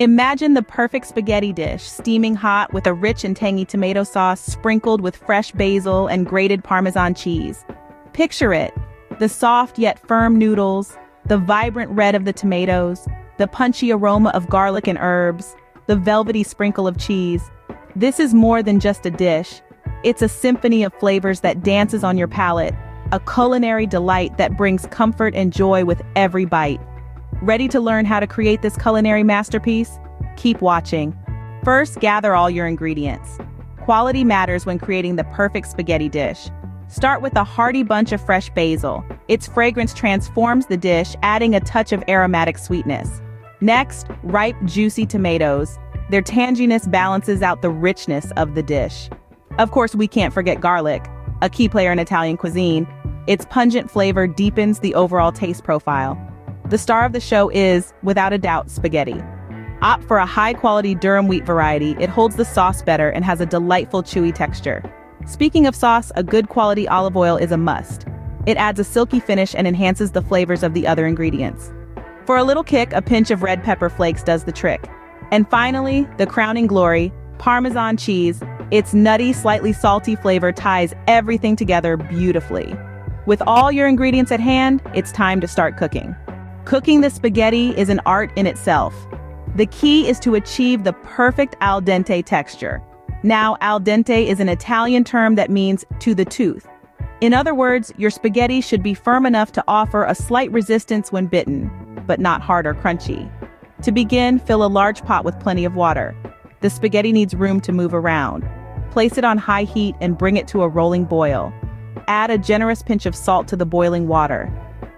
Imagine the perfect spaghetti dish, steaming hot with a rich and tangy tomato sauce sprinkled with fresh basil and grated Parmesan cheese. Picture it, the soft yet firm noodles, the vibrant red of the tomatoes, the punchy aroma of garlic and herbs, the velvety sprinkle of cheese. This is more than just a dish. It's a symphony of flavors that dances on your palate, a culinary delight that brings comfort and joy with every bite. Ready to learn how to create this culinary masterpiece? Keep watching. First, gather all your ingredients. Quality matters when creating the perfect spaghetti dish. Start with a hearty bunch of fresh basil. Its fragrance transforms the dish, adding a touch of aromatic sweetness. Next, ripe, juicy tomatoes. Their tanginess balances out the richness of the dish. Of course, we can't forget garlic, a key player in Italian cuisine. Its pungent flavor deepens the overall taste profile. The star of the show is, without a doubt, spaghetti. Opt for a high-quality durum wheat variety. It holds the sauce better and has a delightful chewy texture. Speaking of sauce, a good quality olive oil is a must. It adds a silky finish and enhances the flavors of the other ingredients. For a little kick, a pinch of red pepper flakes does the trick. And finally, the crowning glory, Parmesan cheese. Its nutty, slightly salty flavor ties everything together beautifully. With all your ingredients at hand, it's time to start cooking. Cooking the spaghetti is an art in itself. The key is to achieve the perfect al dente texture. Now, al dente is an Italian term that means to the tooth. In other words, your spaghetti should be firm enough to offer a slight resistance when bitten, but not hard or crunchy. To begin, fill a large pot with plenty of water. The spaghetti needs room to move around. Place it on high heat and bring it to a rolling boil. Add a generous pinch of salt to the boiling water.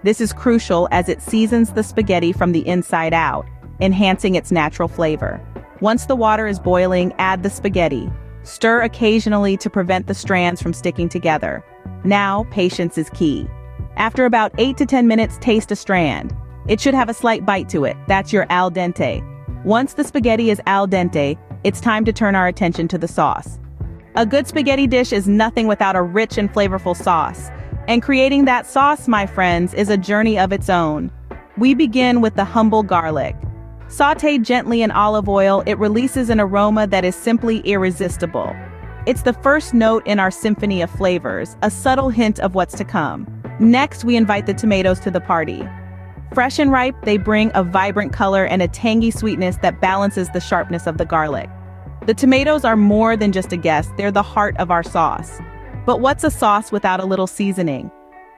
This is crucial as it seasons the spaghetti from the inside out, enhancing its natural flavor. Once the water is boiling, add the spaghetti. Stir occasionally to prevent the strands from sticking together. Now, patience is key. After about 8 to 10 minutes, taste a strand. It should have a slight bite to it. That's your al dente. Once the spaghetti is al dente, it's time to turn our attention to the sauce. A good spaghetti dish is nothing without a rich and flavorful sauce. And creating that sauce, my friends, is a journey of its own. We begin with the humble garlic. Sautéed gently in olive oil, it releases an aroma that is simply irresistible. It's the first note in our symphony of flavors, a subtle hint of what's to come. Next, we invite the tomatoes to the party. Fresh and ripe, they bring a vibrant color and a tangy sweetness that balances the sharpness of the garlic. The tomatoes are more than just a guest, they're the heart of our sauce. But what's a sauce without a little seasoning?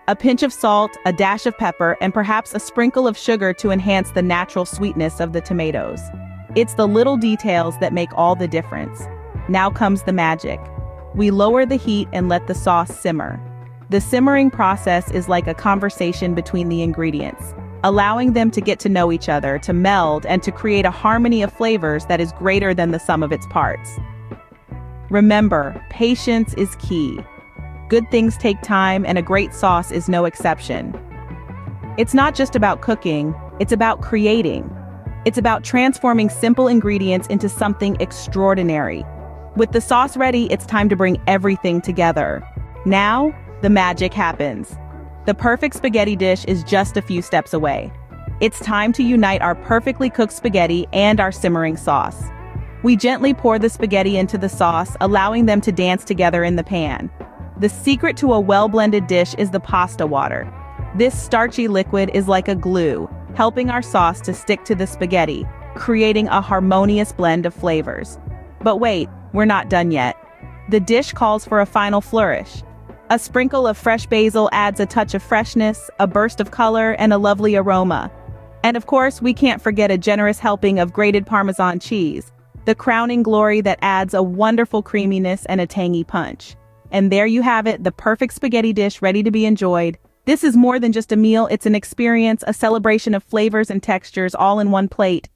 A pinch of salt, a dash of pepper, and perhaps a sprinkle of sugar to enhance the natural sweetness of the tomatoes. It's the little details that make all the difference. Now comes the magic. We lower the heat and let the sauce simmer. The simmering process is like a conversation between the ingredients, allowing them to get to know each other, to meld, and to create a harmony of flavors that is greater than the sum of its parts. Remember, patience is key. Good things take time, and a great sauce is no exception. It's not just about cooking, it's about creating. It's about transforming simple ingredients into something extraordinary. With the sauce ready, it's time to bring everything together. Now, the magic happens. The perfect spaghetti dish is just a few steps away. It's time to unite our perfectly cooked spaghetti and our simmering sauce. We gently pour the spaghetti into the sauce, allowing them to dance together in the pan. The secret to a well-blended dish is the pasta water. This starchy liquid is like a glue, helping our sauce to stick to the spaghetti, creating a harmonious blend of flavors. But wait, we're not done yet. The dish calls for a final flourish. A sprinkle of fresh basil adds a touch of freshness, a burst of color, and a lovely aroma. And of course, we can't forget a generous helping of grated Parmesan cheese, the crowning glory that adds a wonderful creaminess and a tangy punch. And there you have it, the perfect spaghetti dish ready to be enjoyed. This is more than just a meal, it's an experience, a celebration of flavors and textures all in one plate.